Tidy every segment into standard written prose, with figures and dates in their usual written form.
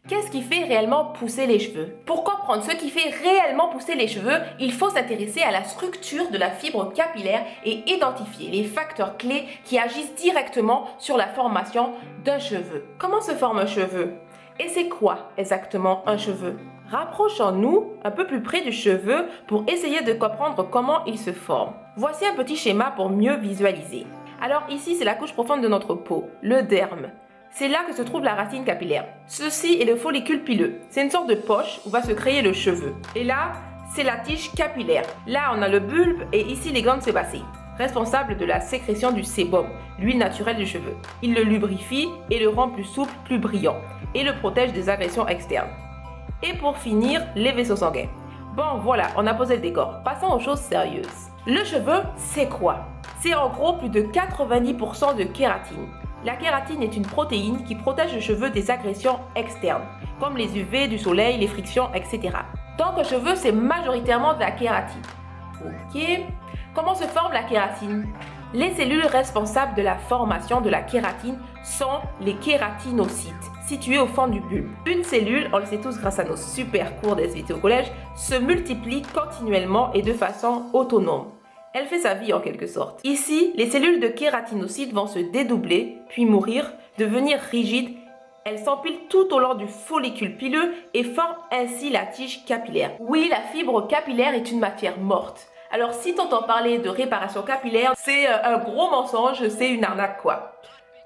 Qu'est-ce qui fait réellement pousser les cheveux? Pour comprendre ce qui fait réellement pousser les cheveux, il faut s'intéresser à la structure de la fibre capillaire et identifier les facteurs clés qui agissent directement sur la formation d'un cheveu. Comment se forme un cheveu? Et c'est quoi exactement un cheveu? Rapprochons-nous un peu plus près du cheveu pour essayer de comprendre comment il se forme. Voici un petit schéma pour mieux visualiser. Alors ici, c'est la couche profonde de notre peau, le derme. C'est là que se trouve la racine capillaire. Ceci est le follicule pileux. C'est une sorte de poche où va se créer le cheveu. Et là, c'est la tige capillaire. Là, on a le bulbe et ici les glandes sébacées, responsables de la sécrétion du sébum, l'huile naturelle du cheveu. Il le lubrifie et le rend plus souple, plus brillant et le protège des agressions externes. Et pour finir, les vaisseaux sanguins. Bon, voilà, on a posé le décor. Passons aux choses sérieuses. Le cheveu, c'est quoi? C'est en gros plus de 90% de kératine. La kératine est une protéine qui protège le cheveu des agressions externes, comme les UV, du soleil, les frictions, etc. Donc un cheveu, c'est majoritairement de la kératine. Ok. Comment se forme la kératine? Les cellules responsables de la formation de la kératine sont les kératinocytes, situés au fond du bulbe. Une cellule, on le sait tous grâce à nos super cours d'SVT au collège, se multiplie continuellement et de façon autonome. Elle fait sa vie en quelque sorte. Ici, les cellules de kératinocytes vont se dédoubler, puis mourir, devenir rigides. Elles s'empilent tout au long du follicule pileux et forment ainsi la tige capillaire. Oui, la fibre capillaire est une matière morte. Alors si t'entends parler de réparation capillaire, c'est un gros mensonge, c'est une arnaque quoi.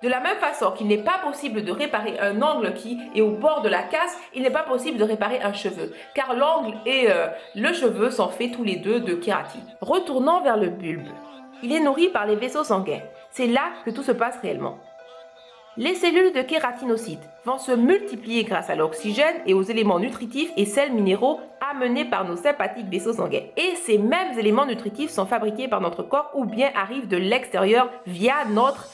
De la même façon qu'il n'est pas possible de réparer un ongle qui est au bord de la casse, il n'est pas possible de réparer un cheveu, car l'ongle et le cheveu sont faits tous les deux de kératine. Retournons vers le bulbe. Il est nourri par les vaisseaux sanguins. C'est là que tout se passe réellement. Les cellules de kératinocytes vont se multiplier grâce à l'oxygène et aux éléments nutritifs et sels minéraux amenés par nos sympathiques vaisseaux sanguins. Et ces mêmes éléments nutritifs sont fabriqués par notre corps ou bien arrivent de l'extérieur via notre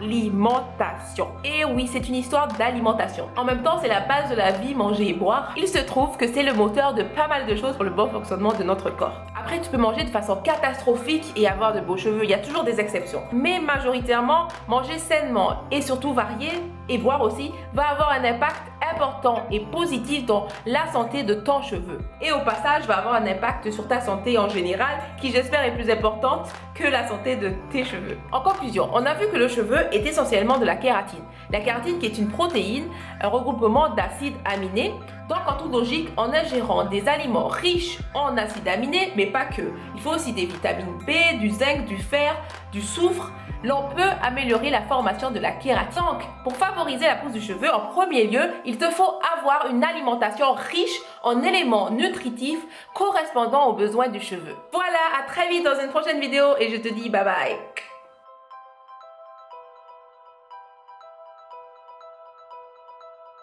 alimentation. Et oui, c'est une histoire d'alimentation. En même temps, c'est la base de la vie, manger et boire. Il se trouve que c'est le moteur de pas mal de choses pour le bon fonctionnement de notre corps. Après, tu peux manger de façon catastrophique et avoir de beaux cheveux. Il y a toujours des exceptions. Mais majoritairement, manger sainement et surtout varié et boire aussi va avoir un impact important et positif dans la santé de ton cheveu. Et au passage, va avoir un impact sur ta santé en général, qui j'espère est plus importante que la santé de tes cheveux. En conclusion, on a vu que le cheveu est essentiellement de la kératine. La kératine qui est une protéine, un regroupement d'acides aminés. Donc en toute logique, en ingérant des aliments riches en acides aminés, mais pas que. Il faut aussi des vitamines B, du zinc, du fer, du soufre. L'on peut améliorer la formation de la kératine. Donc, pour favoriser la pousse du cheveu, en premier lieu, il te faut avoir une alimentation riche en éléments nutritifs correspondant aux besoins du cheveu. Voilà, à très vite dans une prochaine vidéo et je te dis bye bye.